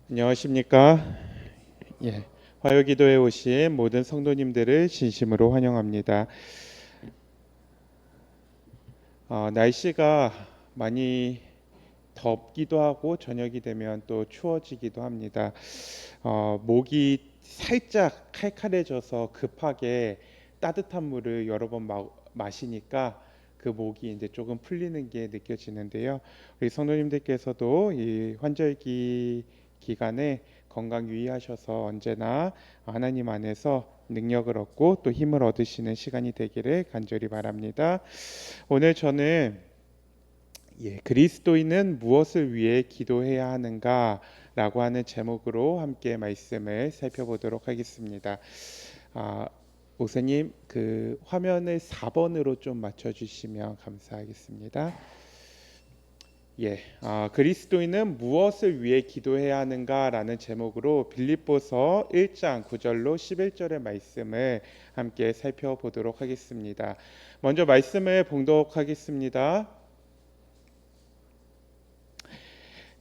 안녕하십니까? 예, 화요기도에 오신 모든 성도님들을 진심으로 환영합니다. 날씨가 많이 덥기도 하고 저녁이 되면 또 추워지기도 합니다. 목이 살짝 칼칼해져서 급하게 따뜻한 물을 여러 번 마시니까 그 목이 이제 조금 풀리는 게 느껴지는데요. 우리 성도님들께서도 이 환절기 기간에 건강 유의하셔서 언제나 하나님 안에서 능력을 얻고 또 힘을 얻으시는 시간이 되기를 간절히 바랍니다. 오늘 저는 그리스도인은 무엇을 위해 기도해야 하는가라고 하는 제목으로 함께 말씀을 살펴보도록 하겠습니다. 아, 목사님 그 화면을 4번으로 좀 맞춰주시면 감사하겠습니다. 그리스도인은 무엇을 위해 기도해야 하는가라는 제목으로 빌립보서 1장 9절로 11절의 말씀을 함께 살펴보도록 하겠습니다. 먼저 말씀을 봉독하겠습니다.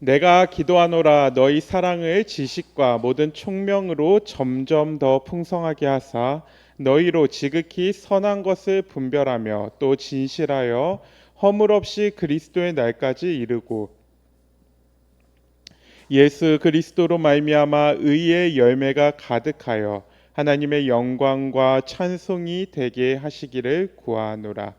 내가 기도하노라 너희 사랑을 지식과 모든 총명으로 점점 더 풍성하게 하사 너희로 지극히 선한 것을 분별하며 또 진실하여 허물 없이 그리스도의 날까지 이르고 예수 그리스도로 말미암아 의의 열매가 가득하여 하나님의 영광과 찬송이 되게 하시기를 구하노라.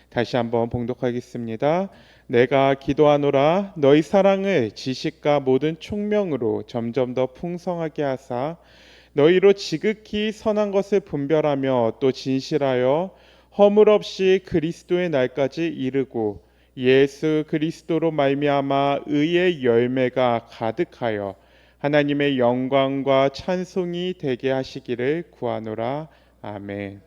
다시 한번 봉독하겠습니다. 내가 기도하노라 너희 사랑을 지식과 모든 총명으로 점점 더 풍성하게 하사 너희로 지극히 선한 것을 분별하며 또 진실하여 허물 없이 그리스도의 날까지 이르고 예수 그리스도로 말미암아 의의 열매가 가득하여 하나님의 영광과 찬송이 되게 하시기를 구하노라. 아멘.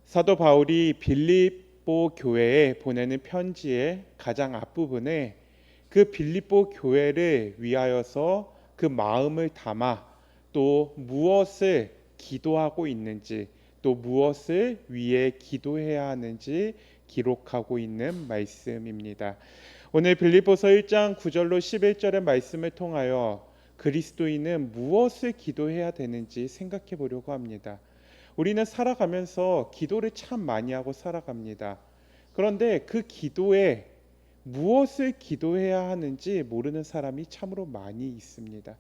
사도 바울이 빌립보 교회에 보내는 편지의 가장 앞부분에 그 빌립보 교회를 위하여서 그 마음을 담아 또 무엇을 기도하고 있는지 또 무엇을 위해 기도해야 하는지 기록하고 있는 말씀입니다. 오늘 빌립보서 1장 9절로 11절의 말씀을 통하여 그리스도인은 무엇을 기도해야 되는지 생각해 보려고 합니다. 우리는 살아가면서 기도를 참 많이 하고 살아갑니다. 그런데 그 기도에 무엇을 기도해야 하는지 모르는 사람이 참으로 많이 있습니다.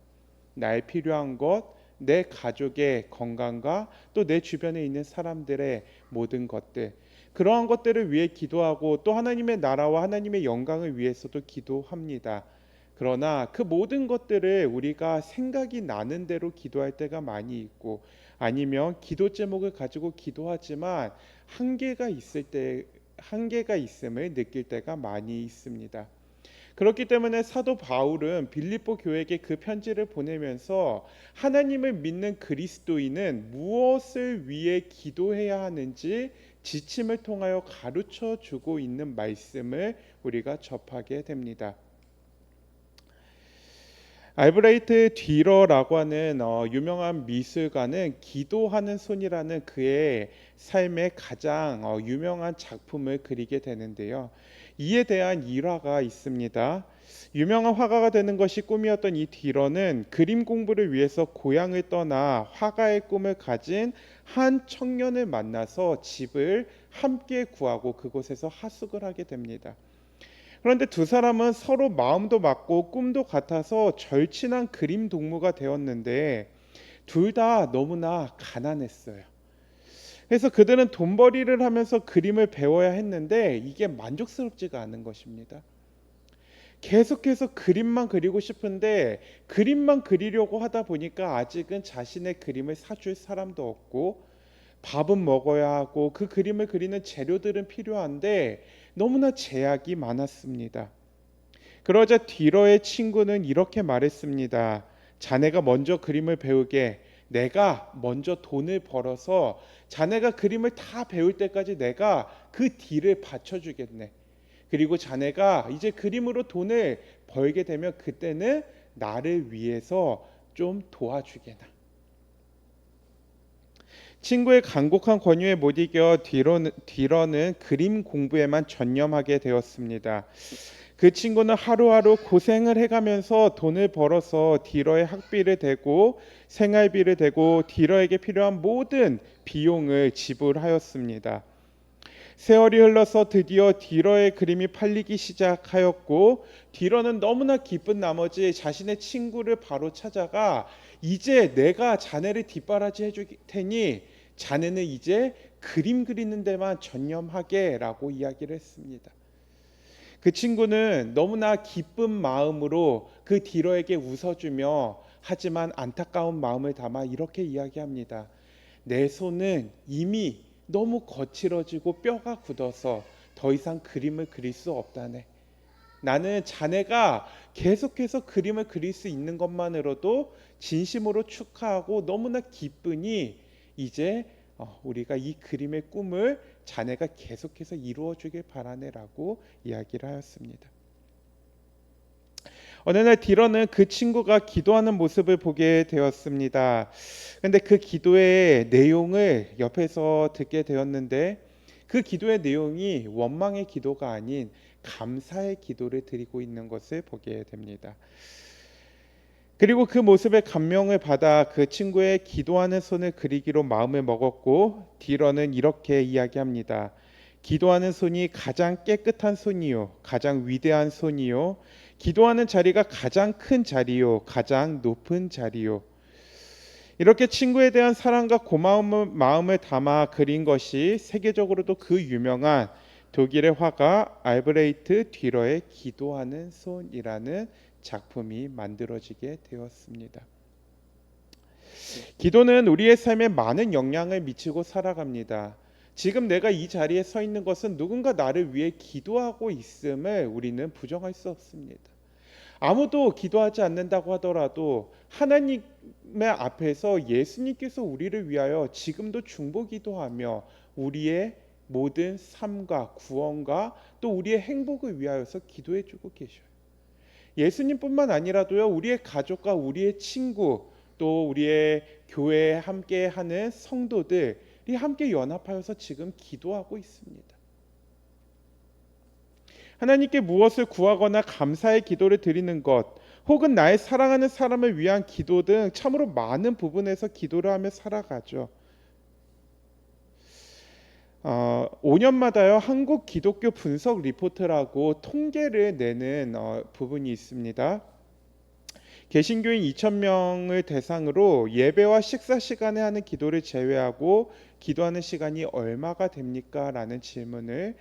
나의 필요한 것, 내 가족의 건강과 또 내 주변에 있는 사람들의 모든 것들, 그러한 것들을 위해 기도하고 또 하나님의 나라와 하나님의 영광을 위해서도 기도합니다. 그러나 그 모든 것들을 우리가 생각이 나는 대로 기도할 때가 많이 있고 아니면 기도 제목을 가지고 기도하지만 한계가 있음을 느낄 때가 많이 있습니다. 그렇기 때문에 사도 바울은 빌립보 교회에게 그 편지를 보내면서 하나님을 믿는 그리스도인은 무엇을 위해 기도해야 하는지 지침을 통하여 가르쳐 주고 있는 말씀을 우리가 접하게 됩니다. 알브레이트 뒤러라고 하는 유명한 미술가는 기도하는 손이라는 그의 삶의 가장 유명한 작품을 그리게 되는데요. 이에 대한 일화가 있습니다. 유명한 화가가 되는 것이 꿈이었던 이 뒤러는 그림 공부를 위해서 고향을 떠나 화가의 꿈을 가진 한 청년을 만나서 집을 함께 구하고 그곳에서 하숙을 하게 됩니다. 그런데 두 사람은 서로 마음도 맞고 꿈도 같아서 절친한 그림 동무가 되었는데 둘 다 너무나 가난했어요. 그래서 그들은 돈벌이를 하면서 그림을 배워야 했는데 이게 만족스럽지가 않은 것입니다. 계속해서 그림만 그리고 싶은데 그림만 그리려고 하다 보니까 아직은 자신의 그림을 사줄 사람도 없고 밥은 먹어야 하고 그 그림을 그리는 재료들은 필요한데 너무나 제약이 많았습니다. 그러자 뒤러의 친구는 이렇게 말했습니다. 자네가 먼저 그림을 배우게 내가 먼저 돈을 벌어서 자네가 그림을 다 배울 때까지 내가 그 뒤를 받쳐주겠네. 그리고 자네가 이제 그림으로 돈을 벌게 되면 그때는 나를 위해서 좀 도와주게나. 친구의 간곡한 권유에 못 이겨 뒤로는 그림 공부에만 전념하게 되었습니다. 그 친구는 하루하루 고생을 해가면서 돈을 벌어서 딜러의 학비를 대고 생활비를 대고 딜러에게 필요한 모든 비용을 지불하였습니다. 세월이 흘러서 드디어 딜러의 그림이 팔리기 시작하였고, 딜러는 너무나 기쁜 나머지 자신의 친구를 바로 찾아가, 이제 내가 자네를 뒷바라지 해줄 테니 자네는 이제 그림 그리는 데만 전념하게 라고 이야기를 했습니다. 그 친구는 너무나 기쁜 마음으로 그 딜러에게 웃어주며, 하지만 안타까운 마음을 담아 이렇게 이야기합니다. 내 손은 이미 너무 거칠어지고 뼈가 굳어서 더 이상 그림을 그릴 수 없다네. 나는 자네가 계속해서 그림을 그릴 수 있는 것만으로도 진심으로 축하하고 너무나 기쁘니, 이제 우리가 이 그림의 꿈을 자네가 계속해서 이루어 주길 바라네라고 이야기를 하였습니다. 어느 날 딜러는 그 친구가 기도하는 모습을 보게 되었습니다. 근데 그 기도의 내용을 옆에서 듣게 되었는데, 그 기도의 내용이 원망의 기도가 아닌 감사의 기도를 드리고 있는 것을 보게 됩니다. 그리고 그 모습에 감명을 받아 그 친구의 기도하는 손을 그리기로 마음을 먹었고, 딜러는 이렇게 이야기합니다. 기도하는 손이 가장 깨끗한 손이요, 가장 위대한 손이요, 기도하는 자리가 가장 큰 자리요, 가장 높은 자리요. 이렇게 친구에 대한 사랑과 고마운 마음을 담아 그린 것이 세계적으로도 그 유명한 독일의 화가 알브레이트 듀러의 기도하는 손이라는 작품이 만들어지게 되었습니다. 기도는 우리의 삶에 많은 영향을 미치고 살아갑니다. 지금 내가 이 자리에 서 있는 것은 누군가 나를 위해 기도하고 있음을 우리는 부정할 수 없습니다. 아무도 기도하지 않는다고 하더라도 하나님의 앞에서 예수님께서 우리를 위하여 지금도 중보기도하며 우리의 모든 삶과 구원과 또 우리의 행복을 위하여서 기도해 주고 계셔요. 예수님뿐만 아니라도요, 우리의 가족과 우리의 친구, 또 우리의 교회에 함께하는 성도들이 함께 연합하여서 지금 기도하고 있습니다. 하나님께 무엇을 구하거나 감사의 기도를 드리는 것, 혹은 나의 사랑하는 사람을 위한 기도 등 참으로 많은 부분에서 기도를 하며 살아가죠. 5년마다요 한국 기독교 분석 리포트라고 통계를 내는 부분이 있습니다. 개신교인 2,000명을 대상으로 예배와 식사 시간에 하는 기도를 제외하고 기도하는 시간이 얼마가 됩니까? 라는 질문을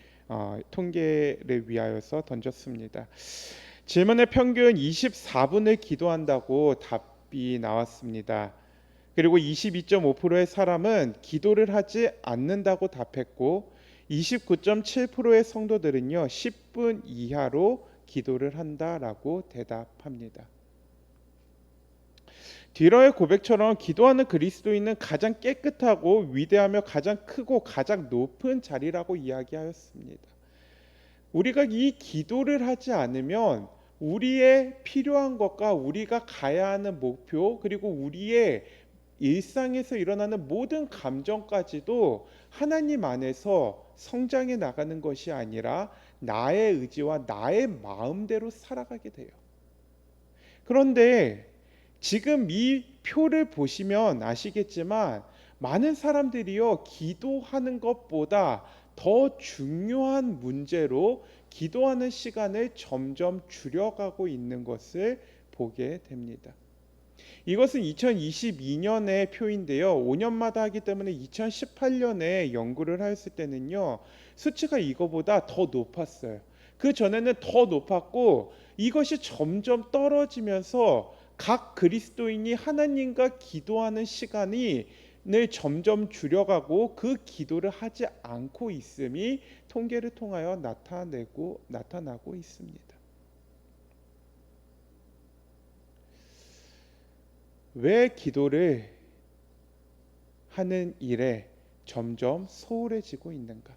통계를 위하여서 던졌습니다. 질문의 평균 24분을 기도한다고 답이 나왔습니다. 그리고 22.5%의 사람은 기도를 하지 않는다고 답했고, 29.7%의 성도들은요 10분 이하로 기도를 한다라고 대답합니다. 딜러의 고백처럼 기도하는 그리스도인은 가장 깨끗하고 위대하며 가장 크고 가장 높은 자리라고 이야기하였습니다. 우리가 이 기도를 하지 않으면 우리의 필요한 것과 우리가 가야 하는 목표, 그리고 우리의 일상에서 일어나는 모든 감정까지도 하나님 안에서 성장해 나가는 것이 아니라 나의 의지와 나의 마음대로 살아가게 돼요. 그런데 지금 이 표를 보시면 아시겠지만 많은 사람들이요 기도하는 것보다 더 중요한 문제로 기도하는 시간을 점점 줄여가고 있는 것을 보게 됩니다. 이것은 2022년의 표인데요. 5년마다 하기 때문에 2018년에 연구를 하였을 때는요. 수치가 이거보다 더 높았어요. 그 전에는 더 높았고 이것이 점점 떨어지면서 각 그리스도인이 하나님과 기도하는 시간이 점점 줄여가고 그 기도를 하지 않고 있음이 통계를 통하여 나타나고 있습니다. 왜 기도를 하는 일에 점점 소홀해지고 있는가?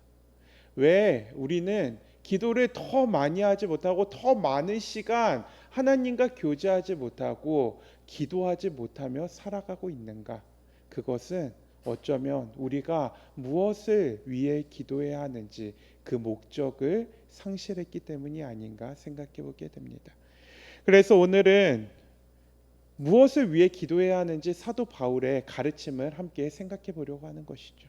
왜 우리는 기도를 더 많이 하지 못하고 더 많은 시간 하나님과 교제하지 못하고 기도하지 못하며 살아가고 있는가? 그것은 어쩌면 우리가 무엇을 위해 기도해야 하는지 그 목적을 상실했기 때문이 아닌가 생각해 보게 됩니다. 그래서 오늘은 무엇을 위해 기도해야 하는지 사도 바울의 가르침을 함께 생각해 보려고 하는 것이죠.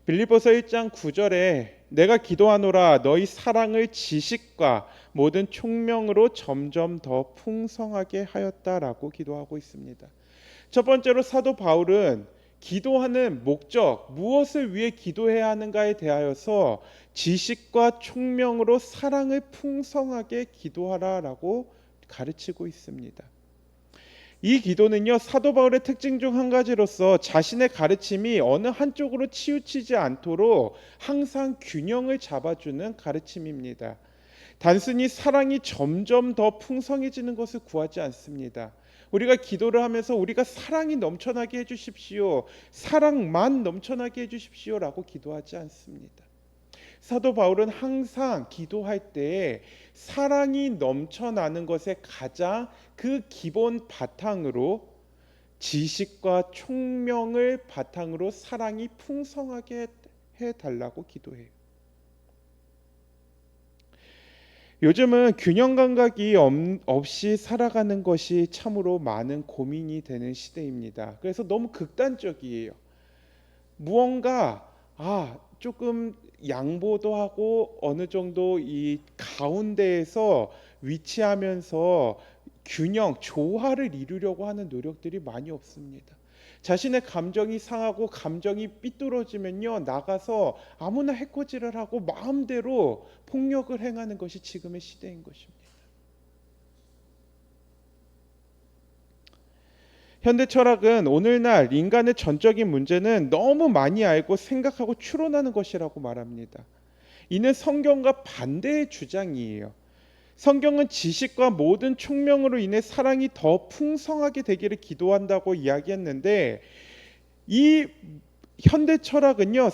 빌립보서 1장 9절에 내가 기도하노라 너희 사랑을 지식과 모든 총명으로 점점 더 풍성하게 하였다라고 기도하고 있습니다. 첫 번째로 사도 바울은 기도하는 목적, 무엇을 위해 기도해야 하는가에 대하여서 지식과 총명으로 사랑을 풍성하게 기도하라라고 가르치고 있습니다. 이 기도는요, 사도 바울의 특징 중 한 가지로서 자신의 가르침이 어느 한쪽으로 치우치지 않도록 항상 균형을 잡아주는 가르침입니다. 단순히 사랑이 점점 더 풍성해지는 것을 구하지 않습니다. 우리가 기도를 하면서 우리가 사랑이 넘쳐나게 해주십시오, 사랑만 넘쳐나게 해주십시오라고 기도하지 않습니다. 사도 바울은 항상 기도할 때에 사랑이 넘쳐나는 것에 가장 그 기본 바탕으로 지식과 총명을 바탕으로 사랑이 풍성하게 해달라고 기도해요. 요즘은 균형 감각이 없이 살아가는 것이 참으로 많은 고민이 되는 시대입니다. 그래서 너무 극단적이에요. 무언가 조금 양보도 하고 어느 정도 이 가운데에서 위치하면서 균형, 조화를 이루려고 하는 노력들이 많이 없습니다. 자신의 감정이 상하고 감정이 삐뚤어지면요, 나가서 아무나 해코지를 하고 마음대로 폭력을 행하는 것이 지금의 시대인 것입니다. 현대 철학은 오늘날 인간의 전적인 문제는 너무 많이 알고 생각하고 추론하는 것이라고 말합니다. 이는 성경과 반대의 주장이에요. 성경은 지식과 모든 총명으로 인해 사랑이 더 풍성하게 되기를 기도한다고 이야기했는데, 이 현대 철학은요,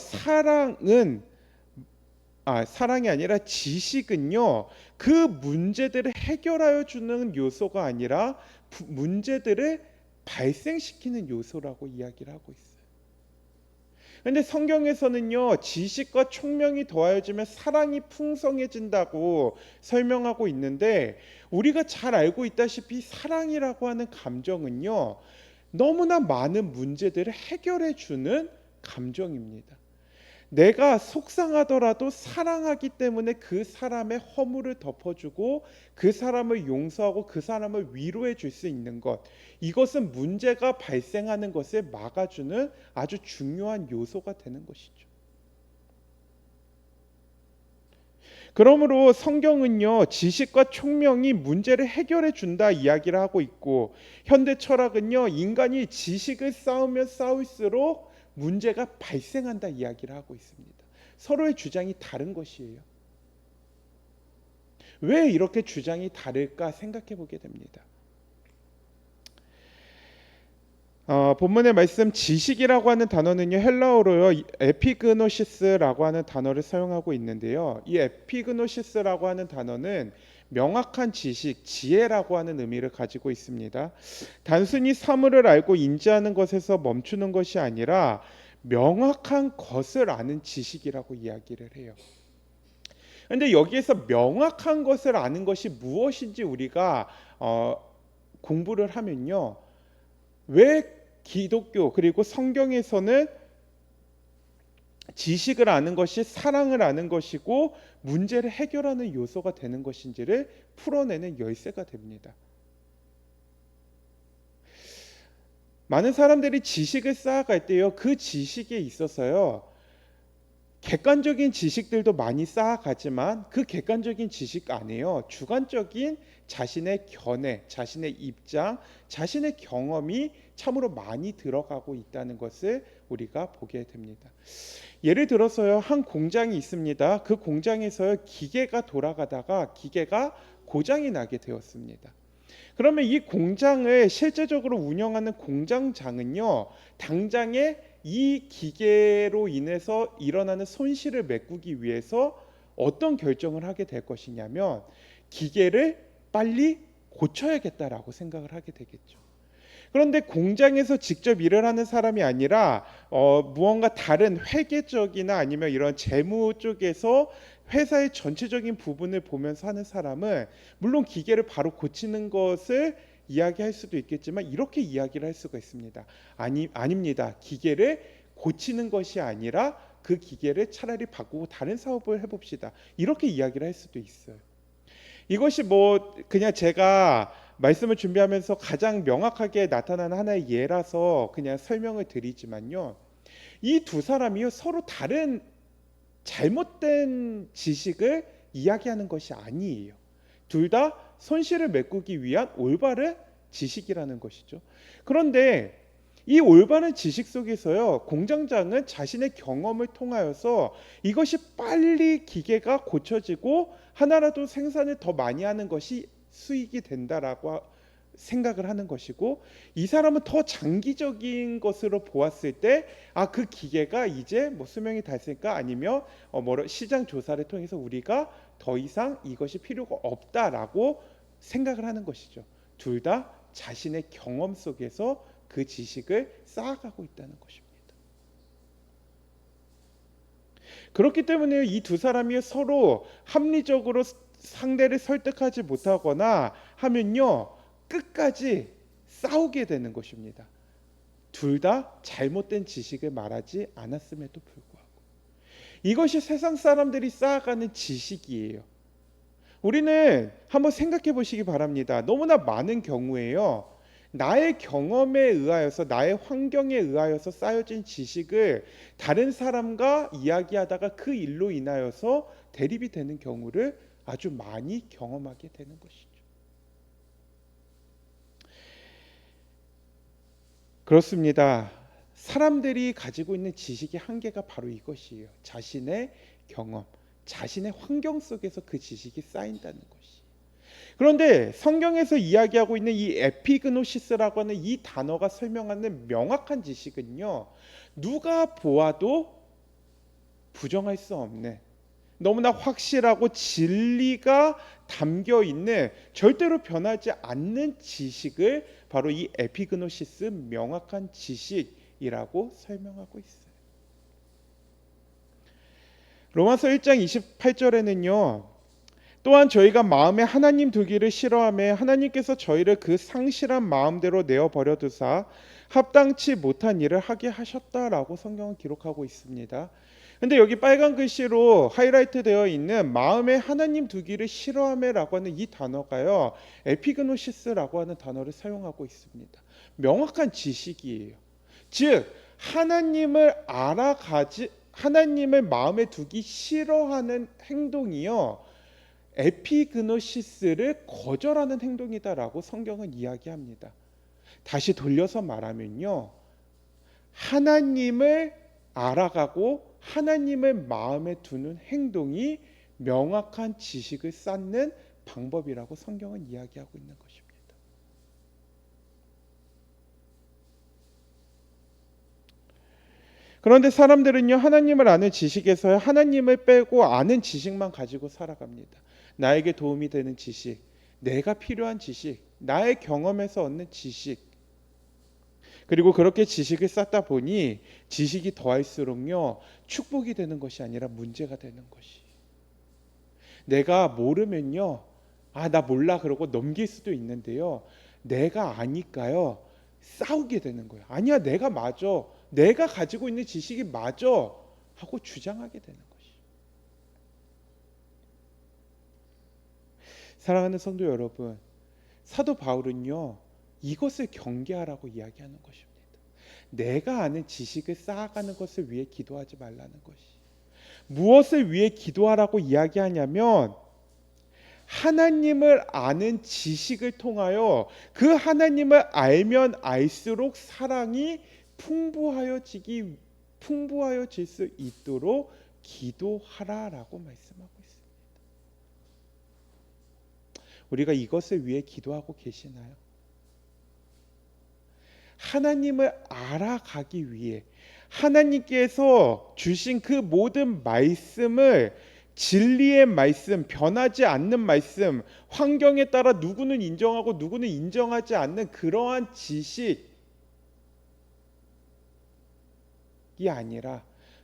사랑이 아니라 지식은요, 그 문제들을 해결하여 주는 요소가 아니라 문제들을 발생시키는 요소라고 이야기를 하고 있어요. 그런데 성경에서는요, 지식과 총명이 더하여지면 사랑이 풍성해진다고 설명하고 있는데, 우리가 잘 알고 있다시피 사랑이라고 하는 감정은요, 너무나 많은 문제들을 해결해 주는 감정입니다. 내가 속상하더라도 사랑하기 때문에 그 사람의 허물을 덮어주고 그 사람을 용서하고 그 사람을 위로해 줄 수 있는 것, 이것은 문제가 발생하는 것을 막아주는 아주 중요한 요소가 되는 것이죠. 그러므로 성경은요, 지식과 총명이 문제를 해결해 준다 이야기를 하고 있고, 현대 철학은요, 인간이 지식을 쌓으면 쌓을수록 문제가 발생한다 이야기를 하고 있습니다. 서로의 주장이 다른 것이에요. 왜 이렇게 주장이 다를까 생각해 보게 됩니다. 본문의 말씀 지식이라고 하는 단어는요, 헬라어로요 에피그노시스라고 하는 단어를 사용하고 있는데요, 이 에피그노시스라고 하는 단어는 명확한 지식, 지혜라고 하는 의미를 가지고 있습니다. 단순히 사물을 알고 인지하는 것에서 멈추는 것이 아니라 명확한 것을 아는 지식이라고 이야기를 해요. 그런데 여기에서 명확한 것을 아는 것이 무엇인지 우리가 공부를 하면요, 왜 기독교 그리고 성경에서는 지식을 아는 것이 사랑을 아는 것이고 문제를 해결하는 요소가 되는 것인지를 풀어내는 열쇠가 됩니다. 많은 사람들이 지식을 쌓아갈 때요, 그 지식에 있어서요, 객관적인 지식들도 많이 쌓아가지만 그 객관적인 지식 안에요, 주관적인 자신의 견해, 자신의 입장, 자신의 경험이 참으로 많이 들어가고 있다는 것을 우리가 보게 됩니다. 예를 들어서요, 한 공장이 있습니다. 그 공장에서요, 기계가 돌아가다가 기계가 고장이 나게 되었습니다. 그러면 이 공장을 실제적으로 운영하는 공장장은요, 당장에 이 기계로 인해서 일어나는 손실을 메꾸기 위해서 어떤 결정을 하게 될 것이냐면 기계를 빨리 고쳐야겠다라고 생각을 하게 되겠죠. 그런데 공장에서 직접 일을 하는 사람이 아니라 무언가 다른 회계적이나 아니면 이런 재무 쪽에서 회사의 전체적인 부분을 보면서 하는 사람은 물론 기계를 바로 고치는 것을 이야기할 수도 있겠지만 이렇게 이야기를 할 수가 있습니다. 아닙니다. 기계를 고치는 것이 아니라 그 기계를 차라리 바꾸고 다른 사업을 해봅시다. 이렇게 이야기를 할 수도 있어요. 이것이 뭐 그냥 제가 말씀을 준비하면서 가장 명확하게 나타나는 하나의 예라서 그냥 설명을 드리지만요. 이 두 사람이요 서로 다른 잘못된 지식을 이야기하는 것이 아니에요. 둘 다 손실을 메꾸기 위한 올바른 지식이라는 것이죠. 그런데 이 올바른 지식 속에서요, 공장장은 자신의 경험을 통하여서 이것이 빨리 기계가 고쳐지고 하나라도 생산을 더 많이 하는 것이 수익이 된다라고 생각을 하는 것이고, 이 사람은 더 장기적인 것으로 보았을 때, 그 기계가 이제 뭐 수명이 닿았으니까 아니면 시장 조사를 통해서 우리가 더 이상 이것이 필요가 없다라고 생각을 하는 것이죠. 둘 다 자신의 경험 속에서 그 지식을 쌓아가고 있다는 것입니다. 그렇기 때문에 이 두 사람이 서로 합리적으로 상대를 설득하지 못하거나 하면요, 끝까지 싸우게 되는 것입니다. 둘 다 잘못된 지식을 말하지 않았음에도 불구하고 이것이 세상 사람들이 쌓아가는 지식이에요. 우리는 한번 생각해 보시기 바랍니다. 너무나 많은 경우에요, 나의 경험에 의하여서 나의 환경에 의하여서 쌓여진 지식을 다른 사람과 이야기하다가 그 일로 인하여서 대립이 되는 경우를 아주 많이 경험하게 되는 것이죠. 그렇습니다. 사람들이 가지고 있는 지식의 한계가 바로 이것이에요. 자신의 경험, 자신의 환경 속에서 그 지식이 쌓인다는 것이. 그런데 성경에서 이야기하고 있는 이 에피그노시스라고 하는 이 단어가 설명하는 명확한 지식은요, 누가 보아도 부정할 수 없는 너무나 확실하고 진리가 담겨 있는 절대로 변하지 않는 지식을 바로 이 에피그노시스, 명확한 지식이라고 설명하고 있어요. 로마서 1장 28절에는요, 또한 저희가 마음에 하나님 두기를 싫어하며 하나님께서 저희를 그 상실한 마음대로 내어 버려 두사 합당치 못한 일을 하게 하셨다라고 성경은 기록하고 있습니다. 근데 여기 빨간 글씨로 하이라이트 되어 있는 마음에 하나님 두기를 싫어하며라고 하는 이 단어가요, 에피그노시스라고 하는 단어를 사용하고 있습니다. 명확한 지식이에요. 즉 하나님을 마음에 두기 싫어하는 행동이요, 에피그노시스를 거절하는 행동이다라고 성경은 이야기합니다. 다시 돌려서 말하면요, 하나님을 알아가고 하나님을 마음에 두는 행동이 명확한 지식을 쌓는 방법이라고 성경은 이야기하고 있는 것입니다. 그런데 사람들은요, 하나님을 아는 지식에서 하나님을 빼고 아는 지식만 가지고 살아갑니다. 나에게 도움이 되는 지식, 내가 필요한 지식, 나의 경험에서 얻는 지식, 그리고 그렇게 지식을 쌓다 보니 지식이 더할수록요, 축복이 되는 것이 아니라 문제가 되는 것이. 내가 모르면요, 나 몰라 그러고 넘길 수도 있는데요, 내가 아니까요, 싸우게 되는 거예요. 아니야, 내가 맞아, 내가 가지고 있는 지식이 맞아 하고 주장하게 되는 것이. 사랑하는 성도 여러분, 사도 바울은요, 이것을 경계하라고 이야기하는 것입니다. 내가 아는 지식을 쌓아가는 것을 위해 기도하지 말라는 것이. 무엇을 위해 기도하라고 이야기하냐면, 하나님을 아는 지식을 통하여 그 하나님을 알면 알수록 사랑이 풍부하여질 수 있도록 기도하라라고 말씀하고 있습니다. 우리가 이것을 위해 기도하고 계시나요? 하나님을 알아가기 위해 하나님께서 주신 그 모든 말씀을 진리의 말씀, 변하지 않는 말씀, 환경에 따라 누구는 인정하고 누구는 인정하지 않는 그러한 지식이 아니라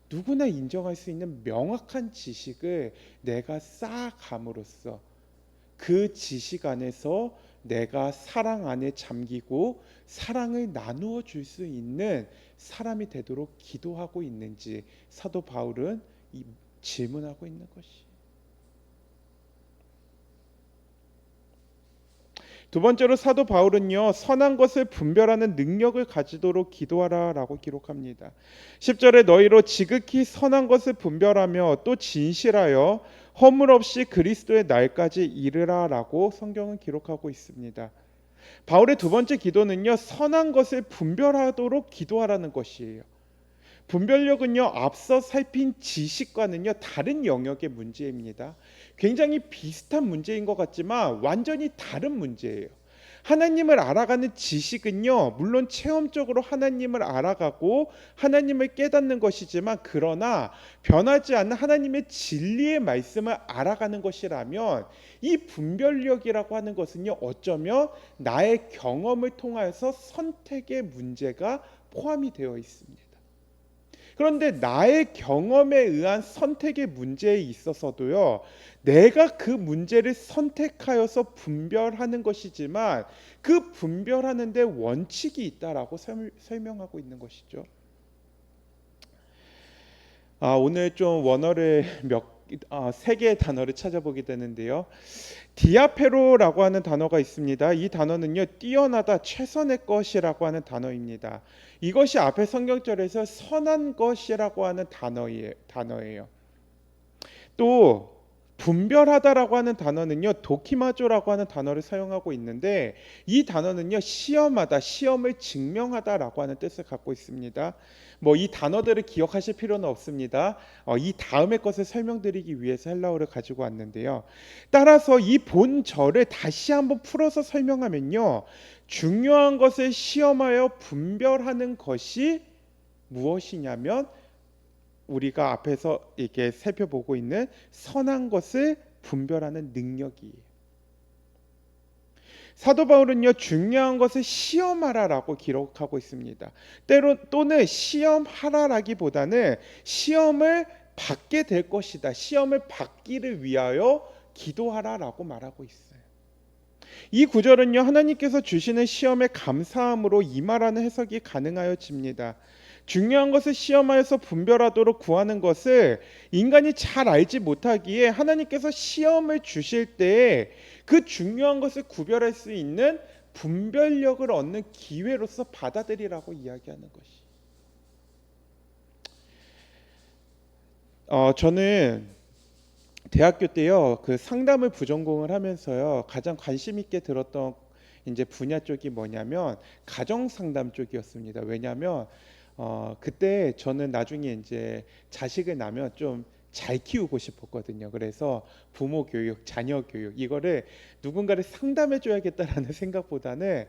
누구나 인정할 수 있는 명확한 지식을 내가 쌓아감으로써 그 지식 안에서 내가 사랑 안에 잠기고 사랑을 나누어 줄 수 있는 사람이 되도록 기도하고 있는지 사도 바울은 질문하고 있는 것이. 두 번째로 사도 바울은요, 선한 것을 분별하는 능력을 가지도록 기도하라라고 기록합니다. 10절에 너희로 지극히 선한 것을 분별하며 또 진실하여 허물 없이 그리스도의 날까지 이르라라고 성경은 기록하고 있습니다. 바울의 두 번째 기도는요, 선한 것을 분별하도록 기도하라는 것이에요. 분별력은요, 앞서 살핀 지식과는요, 다른 영역의 문제입니다. 굉장히 비슷한 문제인 것 같지만 완전히 다른 문제예요. 하나님을 알아가는 지식은요, 물론 체험적으로 하나님을 알아가고 하나님을 깨닫는 것이지만, 그러나 변하지 않는 하나님의 진리의 말씀을 알아가는 것이라면, 이 분별력이라고 하는 것은요, 어쩌면 나의 경험을 통하여서 선택의 문제가 포함이 되어 있습니다. 그런데 나의 경험에 의한 선택의 문제에 있어서도요, 내가 그 문제를 선택하여서 분별하는 것이지만 그 분별하는데 원칙이 있다라고 설명하고 있는 것이죠. 오늘 좀 원어를 세 개의 단어를 찾아보게 되는데요. 디아페로라고 하는 단어가 있습니다. 이 단어는요, 뛰어나다, 최선의 것이라고 하는 단어입니다. 이것이 앞에 성경절에서 선한 것이라고 하는 단어예요. 또 분별하다라고 하는 단어는요, 도키마조라고 하는 단어를 사용하고 있는데, 이 단어는요, 시험하다, 시험을 증명하다라고 하는 뜻을 갖고 있습니다. 이 단어들을 기억하실 필요는 없습니다. 이 다음의 것을 설명드리기 위해서 헬라어를 가지고 왔는데요. 따라서 이 본절을 다시 한번 풀어서 설명하면요, 중요한 것을 시험하여 분별하는 것이 무엇이냐면, 우리가 앞에서 이렇게 살펴보고 있는 선한 것을 분별하는 능력이에요. 사도 바울은요, 중요한 것을 시험하라라고 기록하고 있습니다. 또는 시험하라라기보다는 시험을 받게 될 것이다, 시험을 받기를 위하여 기도하라라고 말하고 있어요. 이 구절은요, 하나님께서 주시는 시험에 감사함으로 임하라는 해석이 가능하여집니다. 중요한 것을 시험하여서 분별하도록 구하는 것을 인간이 잘 알지 못하기에 하나님께서 시험을 주실 때에 그 중요한 것을 구별할 수 있는 분별력을 얻는 기회로서 받아들이라고 이야기하는 것이. 저는 대학교 때요, 그 상담을 부전공을 하면서요, 가장 관심 있게 들었던 이제 분야 쪽이 뭐냐면 가정 상담 쪽이었습니다. 왜냐하면 그때 저는 나중에 이제 자식을 낳으면 좀 잘 키우고 싶었거든요. 그래서 부모 교육, 자녀 교육 이거를 누군가를 상담해 줘야겠다라는 생각보다는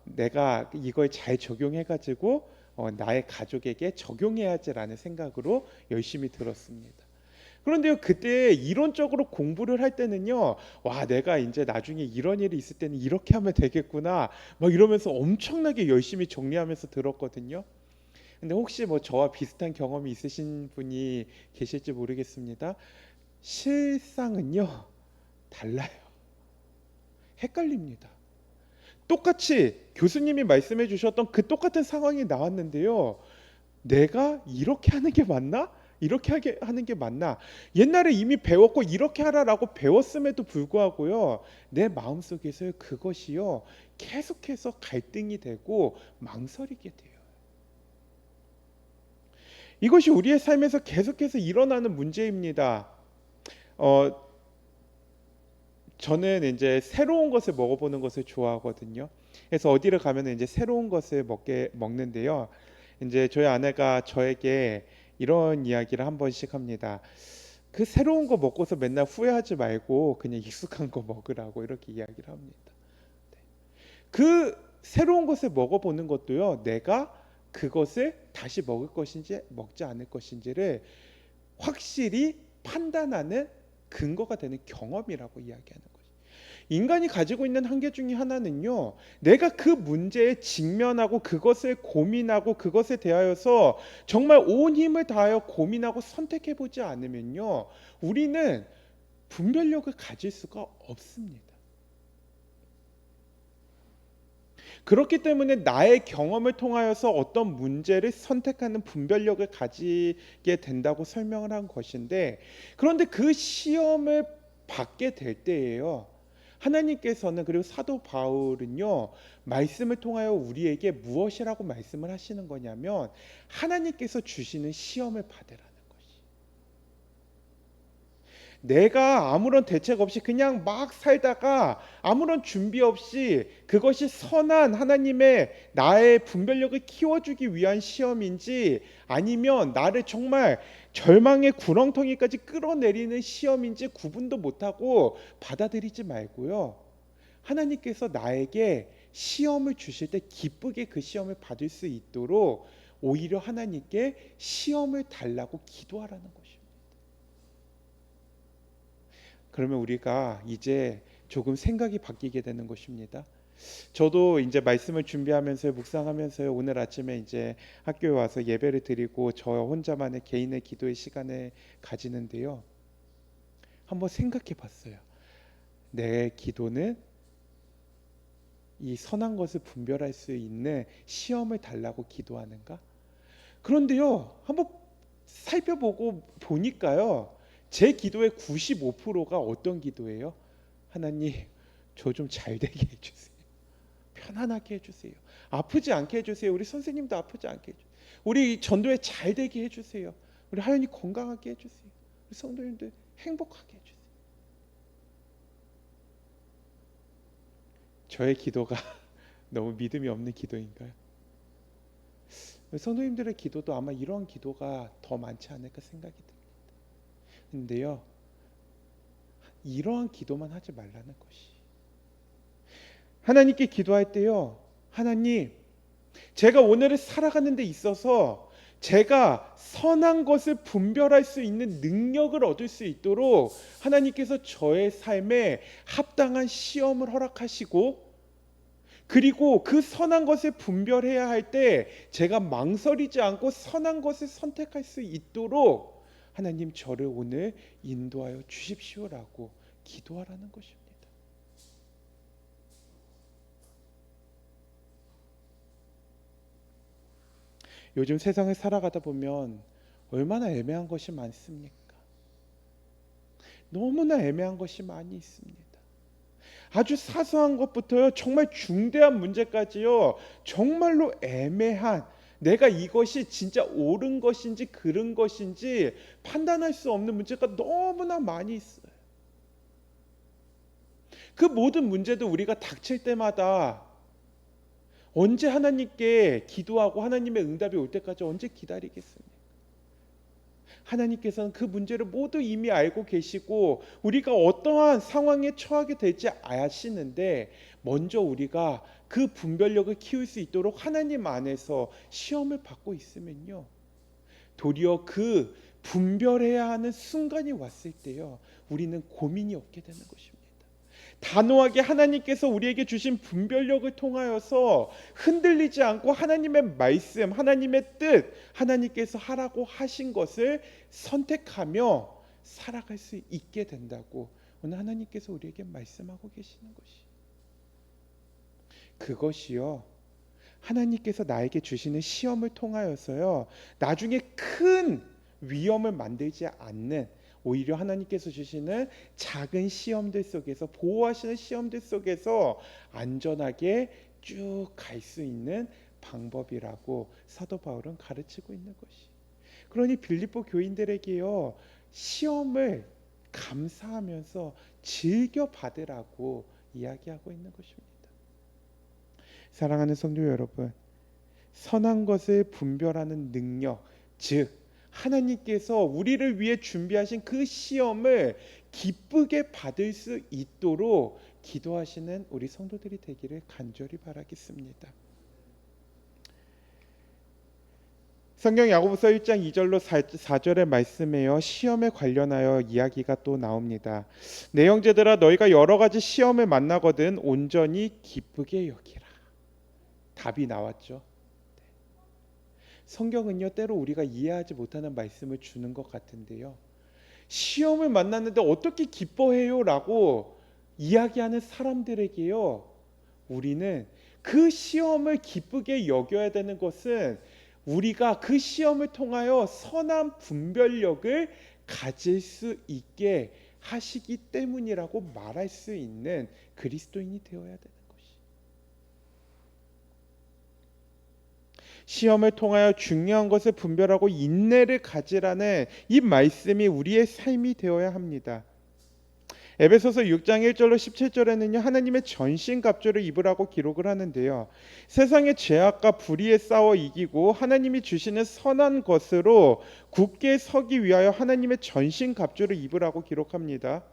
내가 이걸 잘 적용해 가지고 나의 가족에게 적용해야지라는 생각으로 열심히 들었습니다. 그런데요, 그때 이론적으로 공부를 할 때는요, 와, 내가 이제 나중에 이런 일이 있을 때는 이렇게 하면 되겠구나, 막 이러면서 엄청나게 열심히 정리하면서 들었거든요. 근데 혹시 저와 비슷한 경험이 있으신 분이 계실지 모르겠습니다. 실상은요, 달라요. 헷갈립니다. 똑같이 교수님이 말씀해 주셨던 그 똑같은 상황이 나왔는데요, 내가 이렇게 하는 게 맞나? 이렇게 하는 게 맞나? 옛날에 이미 배웠고 이렇게 하라라고 배웠음에도 불구하고요, 내 마음속에서 그것이요, 계속해서 갈등이 되고 망설이게 돼요. 이것이 우리의 삶에서 계속해서 일어나는 문제입니다. 저는 이제 새로운 것을 먹어보는 것을 좋아하거든요. 그래서 어디를 가면 이제 새로운 것을 먹는데요. 이제 저희 아내가 저에게 이런 이야기를 한 번씩 합니다. 그 새로운 거 먹고서 맨날 후회하지 말고 그냥 익숙한 거 먹으라고 이렇게 이야기를 합니다. 그 새로운 것을 먹어보는 것도요, 내가 그것을 다시 먹을 것인지 먹지 않을 것인지를 확실히 판단하는 근거가 되는 경험이라고 이야기하는 거죠. 인간이 가지고 있는 한계 중에 하나는요, 내가 그 문제에 직면하고 그것을 고민하고 그것에 대하여서 정말 온 힘을 다하여 고민하고 선택해 보지 않으면요, 우리는 분별력을 가질 수가 없습니다. 그렇기 때문에 나의 경험을 통하여서 어떤 문제를 선택하는 분별력을 가지게 된다고 설명을 한 것인데, 그런데 그 시험을 받게 될 때에요, 하나님께서는, 그리고 사도 바울은요, 말씀을 통하여 우리에게 무엇이라고 말씀을 하시는 거냐면, 하나님께서 주시는 시험을 받으라. 내가 아무런 대책 없이 그냥 막 살다가 아무런 준비 없이 그것이 선한 하나님의 나의 분별력을 키워주기 위한 시험인지, 아니면 나를 정말 절망의 구렁텅이까지 끌어내리는 시험인지 구분도 못하고 받아들이지 말고요, 하나님께서 나에게 시험을 주실 때 기쁘게 그 시험을 받을 수 있도록 오히려 하나님께 시험을 달라고 기도하라는 것입니다. 그러면 우리가 이제 조금 생각이 바뀌게 되는 것입니다. 저도 이제 말씀을 준비하면서 묵상하면서 오늘 아침에 이제 학교에 와서 예배를 드리고 저 혼자만의 개인의 기도의 시간을 가지는데요, 한번 생각해 봤어요. 내 기도는 이 선한 것을 분별할 수 있는 시험을 달라고 기도하는가? 그런데요, 한번 살펴보고 보니까요, 제 기도의 95%가 어떤 기도예요? 하나님, 저 좀 잘 되게 해주세요. 편안하게 해주세요. 아프지 않게 해주세요. 우리 선생님도 아프지 않게 해주세요. 우리 전도에 잘 되게 해주세요. 우리 하연이 건강하게 해주세요. 우리 성도님들 행복하게 해주세요. 저의 기도가 너무 믿음이 없는 기도인가요? 성도님들의 기도도 아마 이러한 기도가 더 많지 않을까 생각이 듭니다. 근데요, 이러한 기도만 하지 말라는 것이, 하나님께 기도할 때요, 하나님, 제가 오늘을 살아가는 데 있어서 제가 선한 것을 분별할 수 있는 능력을 얻을 수 있도록 하나님께서 저의 삶에 합당한 시험을 허락하시고, 그리고 그 선한 것을 분별해야 할 때 제가 망설이지 않고 선한 것을 선택할 수 있도록 하나님, 저를 오늘 인도하여 주십시오라고 기도하라는 것입니다. 요즘 세상을 살아가다 보면 얼마나 애매한 것이 많습니까? 너무나 애매한 것이 많이 있습니다. 아주 사소한 것부터요, 정말 중대한 문제까지요, 정말로 애매한, 내가 이것이 진짜 옳은 것인지 그른 것인지 판단할 수 없는 문제가 너무나 많이 있어요. 그 모든 문제도 우리가 닥칠 때마다 언제 하나님께 기도하고 하나님의 응답이 올 때까지 언제 기다리겠습니까? 하나님께서는 그 문제를 모두 이미 알고 계시고 우리가 어떠한 상황에 처하게 될지 아시는데, 먼저 우리가 그 분별력을 키울 수 있도록 하나님 안에서 시험을 받고 있으면요, 도리어 그 분별해야 하는 순간이 왔을 때요, 우리는 고민이 없게 되는 것입니다. 단호하게 하나님께서 우리에게 주신 분별력을 통하여서 흔들리지 않고 하나님의 말씀, 하나님의 뜻, 하나님께서 하라고 하신 것을 선택하며 살아갈 수 있게 된다고 오늘 하나님께서 우리에게 말씀하고 계시는 것이, 그것이요, 하나님께서 나에게 주시는 시험을 통하여서요, 나중에 큰 위험을 만들지 않는, 오히려 하나님께서 주시는 작은 시험들 속에서, 보호하시는 시험들 속에서 안전하게 쭉 갈 수 있는 방법이라고 사도 바울은 가르치고 있는 것이, 그러니 빌립보 교인들에게요, 시험을 감사하면서 즐겨 받으라고 이야기하고 있는 것입니다. 사랑하는 성도 여러분, 선한 것을 분별하는 능력, 즉 하나님께서 우리를 위해 준비하신 그 시험을 기쁘게 받을 수 있도록 기도하시는 우리 성도들이 되기를 간절히 바라겠습니다. 성경 야고보서 1장 2절로 4절의 말씀에요. 시험에 관련하여 이야기가 또 나옵니다. 내 형제들아 너희가 여러 가지 시험을 만나거든 온전히 기쁘게 여기라. 답이 나왔죠. 성경은요 때로 우리가 이해하지 못하는 말씀을 주는 것 같은데요. 시험을 만났는데 어떻게 기뻐해요? 라고 이야기하는 사람들에게요. 우리는 그 시험을 기쁘게 여겨야 되는 것은 우리가 그 시험을 통하여 선한 분별력을 가질 수 있게 하시기 때문이라고 말할 수 있는 그리스도인이 되어야 되는 것이. 시험을 통하여 중요한 것을 분별하고 인내를 가지라는 이 말씀이 우리의 삶이 되어야 합니다. 에베소서 6장 1절로 17절에는요 하나님의 전신갑주를 입으라고 기록을 하는데요. 세상의 죄악과 불의에 싸워 이기고 하나님이 주시는 선한 것으로 굳게 서기 위하여 하나님의 전신갑주를 입으라고 기록합니다.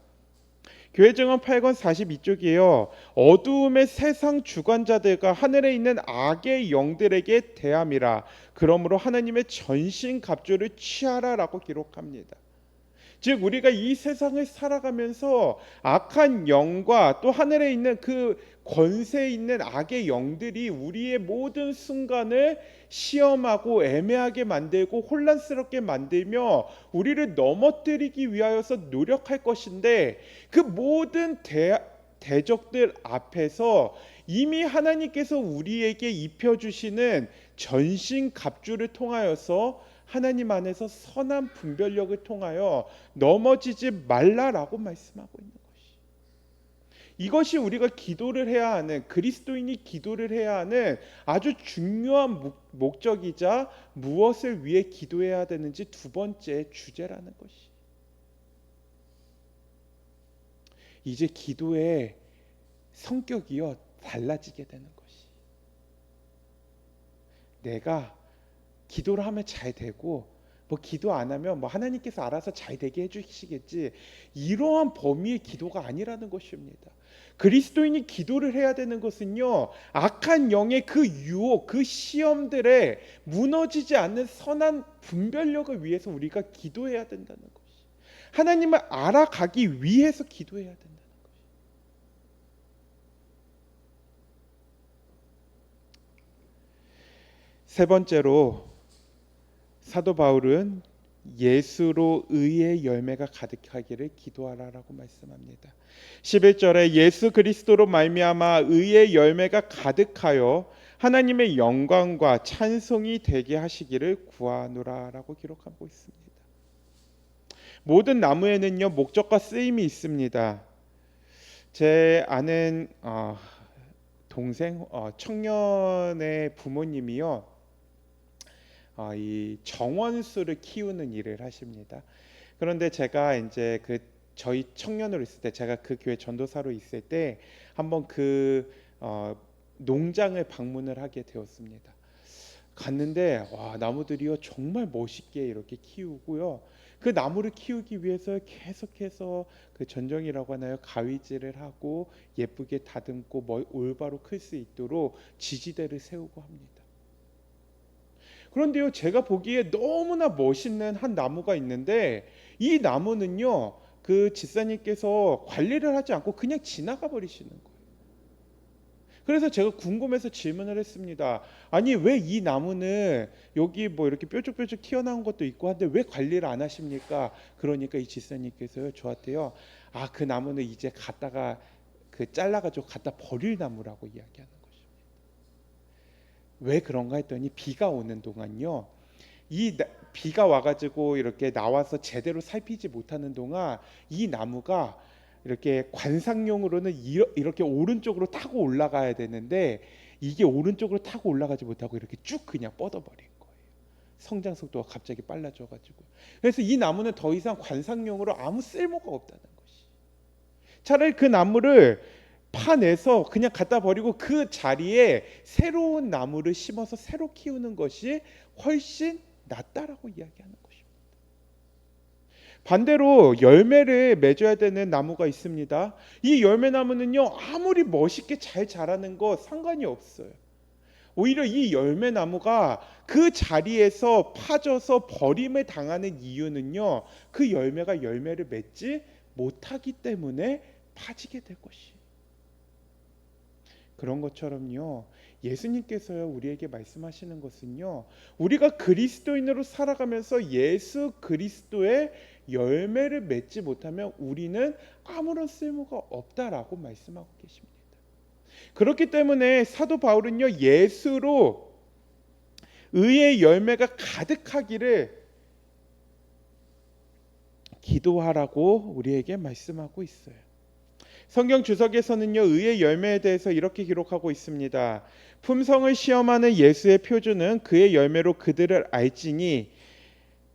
교회 증언 8권 42쪽이에요. 어두움의 세상 주관자들과 하늘에 있는 악의 영들에게 대함이라. 그러므로 하나님의 전신갑주를 취하라라고 기록합니다. 즉 우리가 이 세상을 살아가면서 악한 영과 또 하늘에 있는 그 권세 있는 악의 영들이 우리의 모든 순간을 시험하고 애매하게 만들고 혼란스럽게 만들며 우리를 넘어뜨리기 위하여서 노력할 것인데 그 모든 대적들 앞에서 이미 하나님께서 우리에게 입혀주시는 전신갑주를 통하여서 하나님 안에서 선한 분별력을 통하여 넘어지지 말라라고 말씀하고 있는 것이. 이것이 우리가 기도를 해야 하는, 그리스도인이 기도를 해야 하는 아주 중요한 목적이자 무엇을 위해 기도해야 되는지 두 번째 주제라는 것이. 이제 기도의 성격이요 달라지게 되는 것이. 내가 기도를 하면 잘 되고 뭐 기도 안 하면 뭐 하나님께서 알아서 잘 되게 해주시겠지, 이러한 범위의 기도가 아니라는 것입니다. 그리스도인이 기도를 해야 되는 것은요 악한 영의 그 유혹, 그 시험들에 무너지지 않는 선한 분별력을 위해서 우리가 기도해야 된다는 것이, 하나님을 알아가기 위해서 기도해야 된다는 것이. 세 번째로 사도 바울은 예수로 의의 열매가 가득하기를 기도하라라고 말씀합니다. 11절에 예수 그리스도로 말미암아 의의 열매가 가득하여 하나님의 영광과 찬송이 되게 하시기를 구하노라라고 기록하고 있습니다. 모든 나무에는요 목적과 쓰임이 있습니다. 제 아는 동생 청년의 부모님이요 이 정원수를 키우는 일을 하십니다. 그런데 제가 이제 저희 청년으로 있을 때, 제가 그 교회 전도사로 있을 때 한번 그 농장을 방문을 하게 되었습니다. 갔는데 와, 나무들이요 정말 멋있게 이렇게 키우고요. 그 나무를 키우기 위해서 계속해서 그 전정이라고 하나요, 가위질을 하고 예쁘게 다듬고 올바로 클 수 있도록 지지대를 세우고 합니다. 그런데요 제가 보기에 너무나 멋있는 한 나무가 있는데 이 나무는요 그 집사님께서 관리를 하지 않고 그냥 지나가 버리시는 거예요. 그래서 제가 궁금해서 질문을 했습니다. 아니 왜 이 나무는 여기 뭐 이렇게 뾰족뾰족 튀어나온 것도 있고 한데 왜 관리를 안 하십니까? 그러니까 이 집사님께서요 저한테요 그 나무는 이제 갖다가 잘라가지고 갖다 버릴 나무라고 이야기하는 거예요. 왜 그런가 했더니 비가 오는 동안요 비가 와가지고 이렇게 나와서 제대로 살피지 못하는 동안 이 나무가 이렇게 관상용으로는 이렇게 오른쪽으로 타고 올라가야 되는데 이게 오른쪽으로 타고 올라가지 못하고 이렇게 쭉 그냥 뻗어버린 거예요. 성장 속도가 갑자기 빨라져가지고. 그래서 이 나무는 더 이상 관상용으로 아무 쓸모가 없다는 것이. 차라리 그 나무를 파내서 그냥 갖다 버리고 그 자리에 새로운 나무를 심어서 새로 키우는 것이 훨씬 낫다라고 이야기하는 것입니다. 반대로 열매를 맺어야 되는 나무가 있습니다. 이 열매나무는요 아무리 멋있게 잘 자라는 거 상관이 없어요. 오히려 이 열매 나무가 그 자리에서 파져서 버림을 당하는 이유는요, 그 열매가 열매를 맺지 못하기 때문에 파지게 될 것이. 그런 것처럼요, 예수님께서요 우리에게 말씀하시는 것은요, 우리가 그리스도인으로 살아가면서 예수 그리스도의 열매를 맺지 못하면 우리는 아무런 쓸모가 없다라고 말씀하고 계십니다. 그렇기 때문에 사도 바울은요, 예수로 의의 열매가 가득하기를 기도하라고 우리에게 말씀하고 있어요. 성경 주석에서는요, 의의 열매에 대해서 이렇게 기록하고 있습니다. 품성을 시험하는 예수의 표준은 그의 열매로 그들을 알지니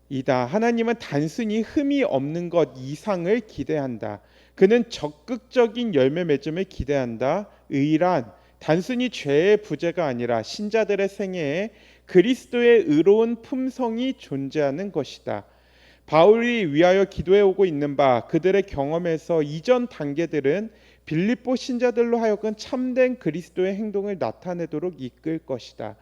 이다. 하나님은 단순히 흠이 없는 것 이상을 기대한다. 그는 적극적인 열매 맺음을 기대한다. 의란 단순히 죄의 부재가 아니라 신자들의 생애에 그리스도의 의로운 품성이 존재하는 것이다. 바울이 위하여 기도해 오고 있는 바 그들의 경험에서 이전 단계들은 빌립보 신자들로 하여금 참된 그리스도의 행동을 나타내도록 이끌 것이다.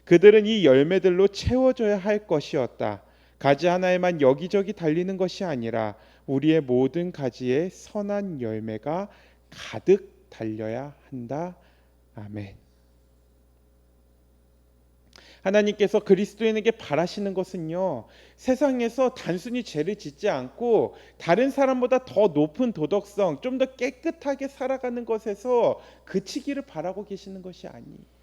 그들은 이 열매들로 채워져야 할 것이었다. 가지 하나에만 여기저기 달리는 것이 아니라 우리의 모든 가지에 선한 열매가 가득 달려야 한다. 아멘. 하나님께서 그리스도인에게 바라시는 것은요, 세상에서 단순히 죄를 짓지 않고 다른 사람보다 더 높은 도덕성, 좀 더 깨끗하게 살아가는 것에서 그치기를 바라고 계시는 것이 아니에요.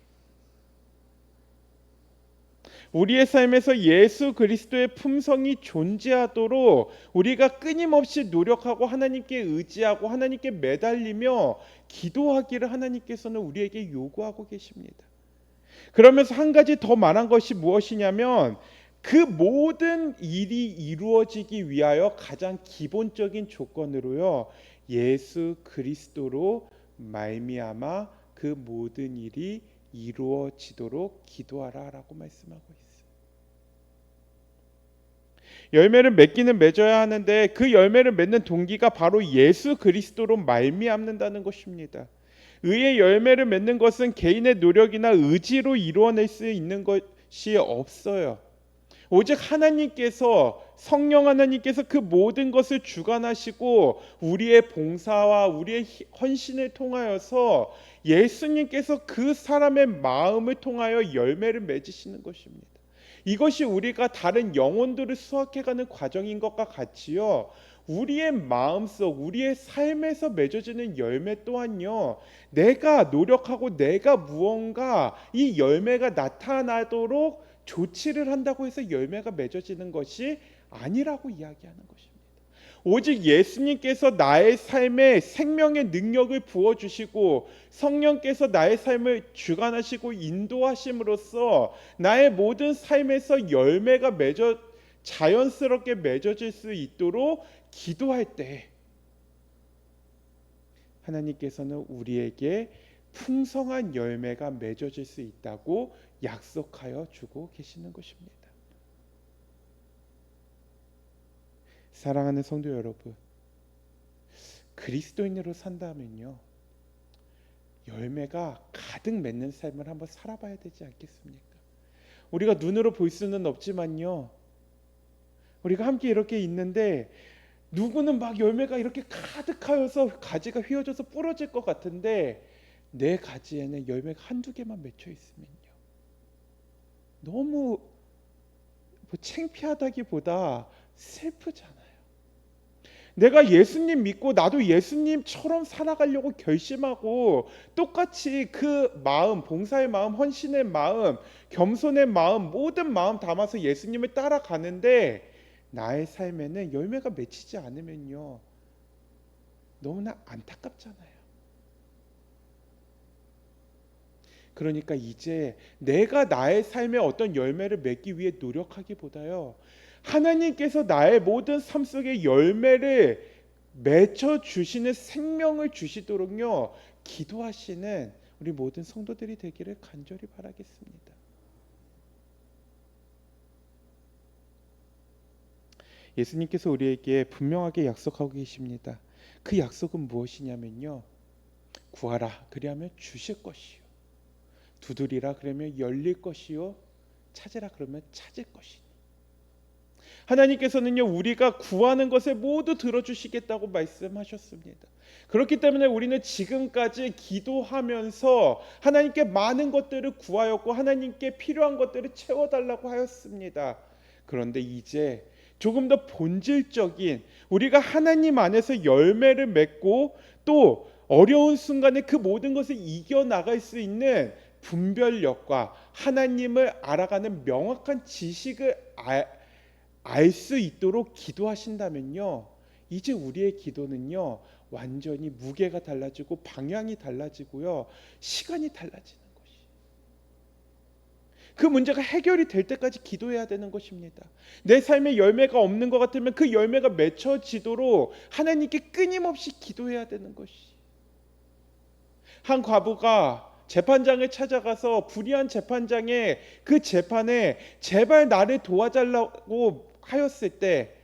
우리의 삶에서 예수 그리스도의 품성이 존재하도록 우리가 끊임없이 노력하고 하나님께 의지하고 하나님께 매달리며 기도하기를 하나님께서는 우리에게 요구하고 계십니다. 그러면서 한 가지 더 말한 것이 무엇이냐면, 그 모든 일이 이루어지기 위하여 가장 기본적인 조건으로요, 예수 그리스도로 말미암아 그 모든 일이 이루어지도록 기도하라라고 말씀하고 있어요. 열매를 맺기는 맺어야 하는데 그 열매를 맺는 동기가 바로 예수 그리스도로 말미암는다는 것입니다. 의의 열매를 맺는 것은 개인의 노력이나 의지로 이루어낼 수 있는 것이 없어요. 오직 하나님께서, 성령 하나님께서 그 모든 것을 주관하시고 우리의 봉사와 우리의 헌신을 통하여서 예수님께서 그 사람의 마음을 통하여 열매를 맺으시는 것입니다. 이것이 우리가 다른 영혼들을 수확해가는 과정인 것과 같이요, 우리의 마음속, 우리의 삶에서 맺어지는 열매 또한요, 내가 노력하고 내가 무언가 이 열매가 나타나도록 조치를 한다고 해서 열매가 맺어지는 것이 아니라고 이야기하는 것입니다. 오직 예수님께서 나의 삶에 생명의 능력을 부어주시고 성령께서 나의 삶을 주관하시고 인도하심으로써 나의 모든 삶에서 열매가 자연스럽게 맺어질 수 있도록 기도할 때 하나님께서는 우리에게 풍성한 열매가 맺어질 수 있다고 약속하여 주고 계시는 것입니다. 사랑하는 성도 여러분, 그리스도인으로 산다면요, 열매가 가득 맺는 삶을 한번 살아봐야 되지 않겠습니까? 우리가 눈으로 볼 수는 없지만요, 우리가 함께 이렇게 있는데 누구는 막 열매가 이렇게 가득하여서 가지가 휘어져서 부러질 것 같은데 내 가지에는 열매가 한두 개만 맺혀 있으면요, 너무 창피하다기보다 슬프잖아요. 내가 예수님 믿고 나도 예수님처럼 살아가려고 결심하고 똑같이 그 마음, 봉사의 마음, 헌신의 마음, 겸손의 마음, 모든 마음 담아서 예수님을 따라가는데 나의 삶에는 열매가 맺히지 않으면요, 너무나 안타깝잖아요. 그러니까 이제 내가 나의 삶에 어떤 열매를 맺기 위해 노력하기보다요, 하나님께서 나의 모든 삶 속에 열매를 맺어 주시는 생명을 주시도록요, 기도하시는 우리 모든 성도들이 되기를 간절히 바라겠습니다. 예수님께서 우리에게 분명하게 약속하고 계십니다. 그 약속은 무엇이냐면요, 구하라 그리하면 주실 것이요, 두드리라 그러면 열릴 것이요 찾으라 그러면 찾을 것이니. 하나님께서는요 우리가 구하는 것을 모두 들어주시겠다고 말씀하셨습니다. 그렇기 때문에 우리는 지금까지 기도하면서 하나님께 많은 것들을 구하였고 하나님께 필요한 것들을 채워달라고 하였습니다. 그런데 이제 조금 더 본질적인 우리가 하나님 안에서 열매를 맺고 또 어려운 순간에 그 모든 것을 이겨나갈 수 있는 분별력과 하나님을 알아가는 명확한 지식을 알 수 있도록 기도하신다면요, 이제 우리의 기도는요 완전히 무게가 달라지고 방향이 달라지고요 시간이 달라지는 것이, 그 문제가 해결이 될 때까지 기도해야 되는 것입니다. 내 삶에 열매가 없는 것 같으면 그 열매가 맺혀지도록 하나님께 끊임없이 기도해야 되는 것이. 한 과부가 재판장을 찾아가서 불의한 재판장의 그 재판에 제발 나를 도와달라고 하였을 때,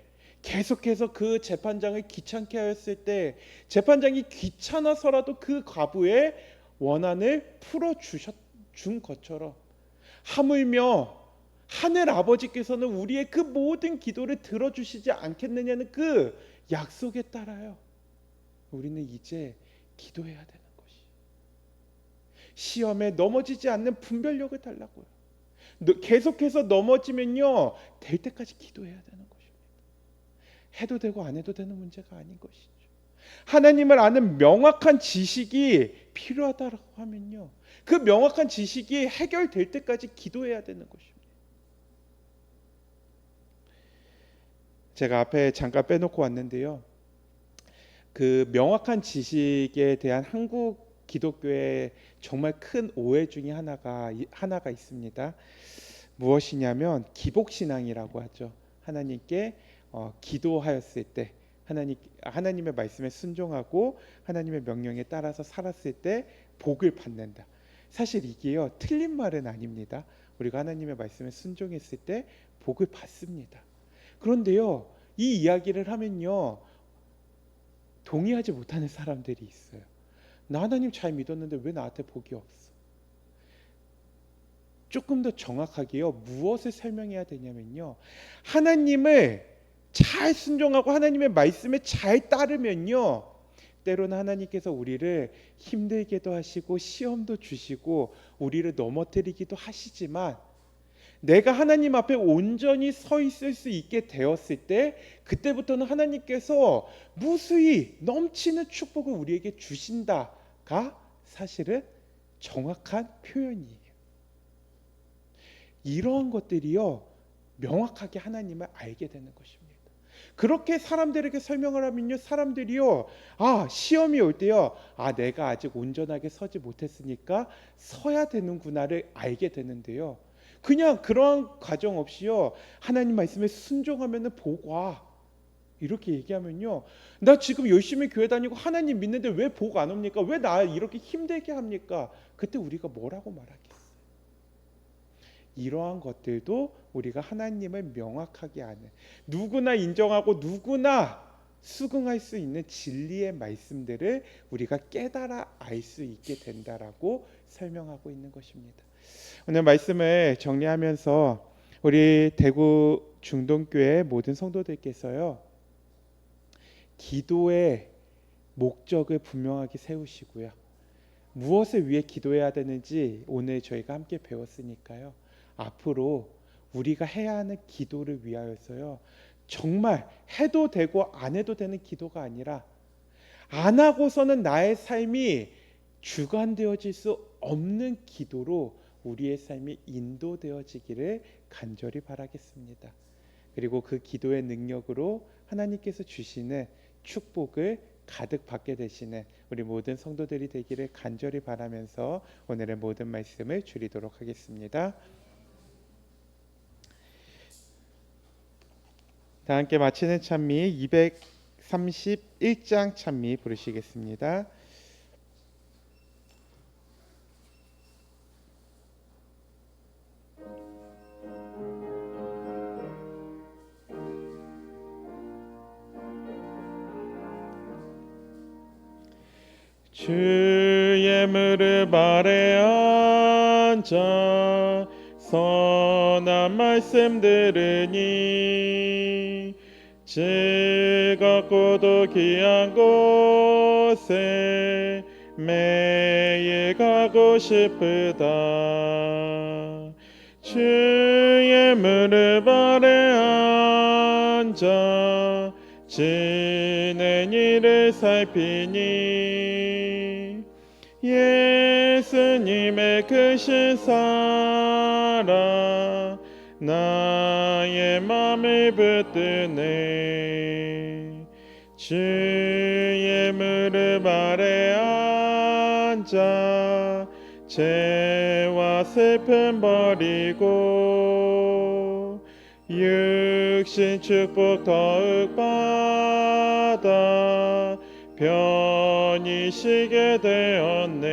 계속해서 그 재판장을 귀찮게 하였을 때 재판장이 귀찮아서라도 그 과부의 원한을 풀어준 것처럼 하물며 하늘 아버지께서는 우리의 그 모든 기도를 들어주시지 않겠느냐는 그 약속에 따라요 우리는 이제 기도해야 되는 것이, 시험에 넘어지지 않는 분별력을 달라고요. 계속해서 넘어지면요 될 때까지 기도해야 되는 것입니다. 해도 되고 안 해도 되는 문제가 아닌 것이죠. 하나님을 아는 명확한 지식이 필요하다고 하면요 그 명확한 지식이 해결될 때까지 기도해야 되는 것입니다. 제가 앞에 잠깐 빼놓고 왔는데요, 그 명확한 지식에 대한 한국 기독교의 정말 큰 오해 중에 하나가 있습니다. 무엇이냐면 기복신앙이라고 하죠. 하나님께 기도하였을 때 하나님의 말씀에 순종하고 하나님의 명령에 따라서 살았을 때 복을 받는다. 사실 이게요 틀린 말은 아닙니다. 우리가 하나님의 말씀에 순종했을 때 복을 받습니다. 그런데요 이 이야기를 하면요 동의하지 못하는 사람들이 있어요. 나 하나님 잘 믿었는데 왜 나한테 복이 없어? 조금 더 정확하게요 무엇을 설명해야 되냐면요, 하나님을 잘 순종하고 하나님의 말씀에 잘 따르면요 때로는 하나님께서 우리를 힘들게도 하시고 시험도 주시고 우리를 넘어뜨리기도 하시지만, 내가 하나님 앞에 온전히 서 있을 수 있게 되었을 때 그때부터는 하나님께서 무수히 넘치는 축복을 우리에게 주신다가 사실은 정확한 표현이에요. 이러한 것들이요 명확하게 하나님을 알게 되는 것입니다. 그렇게 사람들에게 설명을 하면요 사람들이요 시험이 올 때요 내가 아직 온전하게 서지 못했으니까 서야 되는구나를 알게 되는데요, 그냥 그러한 과정 없이요 하나님 말씀에 순종하면은 복 와 이렇게 얘기하면요, 나 지금 열심히 교회 다니고 하나님 믿는데 왜 복 안 옵니까? 왜 나 이렇게 힘들게 합니까? 그때 우리가 뭐라고 말하겠어요? 이러한 것들도 우리가 하나님을 명확하게 아는, 누구나 인정하고 누구나 수긍할 수 있는 진리의 말씀들을 우리가 깨달아 알 수 있게 된다라고 설명하고 있는 것입니다. 오늘 말씀을 정리하면서 우리 대구 중동교회 모든 성도들께서요 기도의 목적을 분명하게 세우시고요, 무엇을 위해 기도해야 되는지 오늘 저희가 함께 배웠으니까요 앞으로 우리가 해야 하는 기도를 위하여서요 정말 해도 되고 안 해도 되는 기도가 아니라 안 하고서는 나의 삶이 주관되어질 수 없는 기도로 우리의 삶이 인도되어지기를 간절히 바라겠습니다. 그리고 그 기도의 능력으로 하나님께서 주시는 축복을 가득 받게 되시는 우리 모든 성도들이 되기를 간절히 바라면서 오늘의 모든 말씀을 줄이도록 하겠습니다. 다 함께 마치는 찬미 231장 찬미 부르시겠습니다. 주의 무릎 아래 앉아 선한 말씀 들으니 즐겁고도 귀한 곳에 매일 가고 싶으다. 주의 무릎 아래 앉아 지는 일을 살피니 예수님의 크신 사랑 나의 맘을 붙드네. 주의 무릎 아래 앉아 죄와 슬픔 버리고 육신 축복 더욱 받아 편히 쉬게 되었네.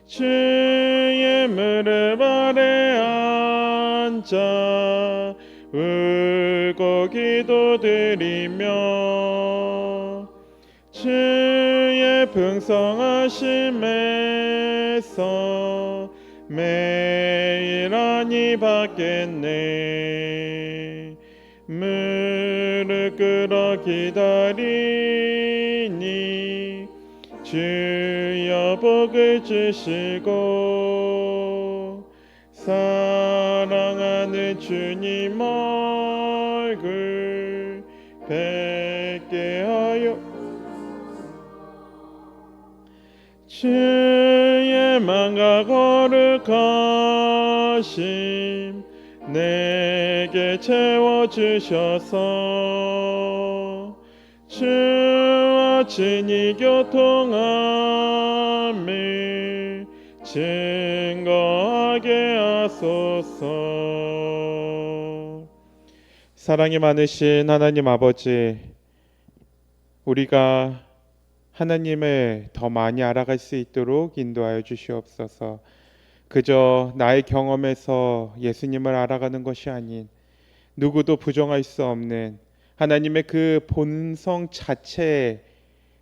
주의 무릎 아래 앉아 울고 기도드리며 주의 풍성하심에서 매일 안위 받겠네. 무릎 꿇어 기다리니 주여 복을 주시고 사랑하는 주님 얼굴 뵙게 하여 주의 맘과 거룩하심 내게 채워주셔서 주와 친히 교통함을 증거하게 하소서. 사랑이 많으신 하나님 아버지, 우리가 하나님을 더 많이 알아갈 수 있도록 인도하여 주시옵소서. 그저 나의 경험에서 예수님을 알아가는 것이 아닌 누구도 부정할 수 없는 하나님의 그 본성 자체에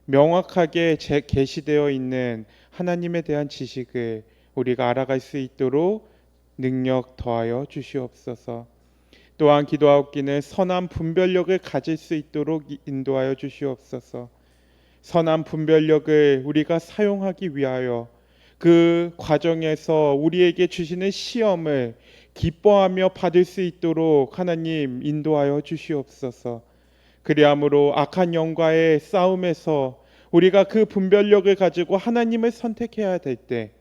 명확하게 계시되어 있는 하나님에 대한 지식을 우리가 알아갈 수 있도록 능력 더하여 주시옵소서. 또한 기도하옵기는 선한 분별력을 가질 수 있도록 인도하여 주시옵소서. 선한 분별력을 우리가 사용하기 위하여 그 과정에서 우리에게 주시는 시험을 기뻐하며 받을 수 있도록 하나님 인도하여 주시옵소서. 그리함으로 악한 영과의 싸움에서 우리가 그 분별력을 가지고 하나님을 선택해야 될 때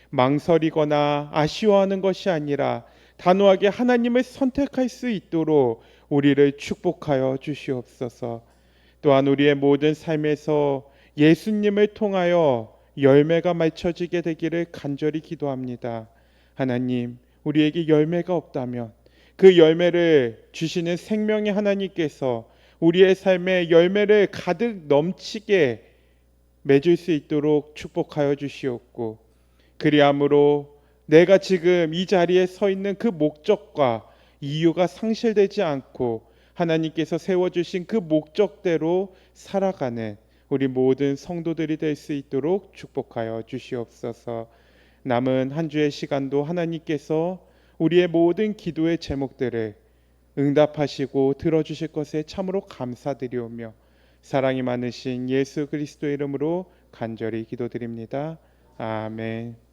망설이거나 아쉬워하는 것이 아니라 단호하게 하나님을 선택할 수 있도록 우리를 축복하여 주시옵소서. 또한 우리의 모든 삶에서 예수님을 통하여 열매가 맺혀지게 되기를 간절히 기도합니다. 하나님, 우리에게 열매가 없다면 그 열매를 주시는 생명의 하나님께서 우리의 삶에 열매를 가득 넘치게 맺을 수 있도록 축복하여 주시옵고, 그리함으로 내가 지금 이 자리에 서 있는 그 목적과 이유가 상실되지 않고 하나님께서 세워주신 그 목적대로 살아가는 우리 모든 성도들이 될 수 있도록 축복하여 주시옵소서. 남은 한 주의 시간도 하나님께서 우리의 모든 기도의 제목들을 응답하시고 들어주실 것에 참으로 감사드리오며 사랑이 많으신 예수 그리스도의 이름으로 간절히 기도드립니다. 아멘.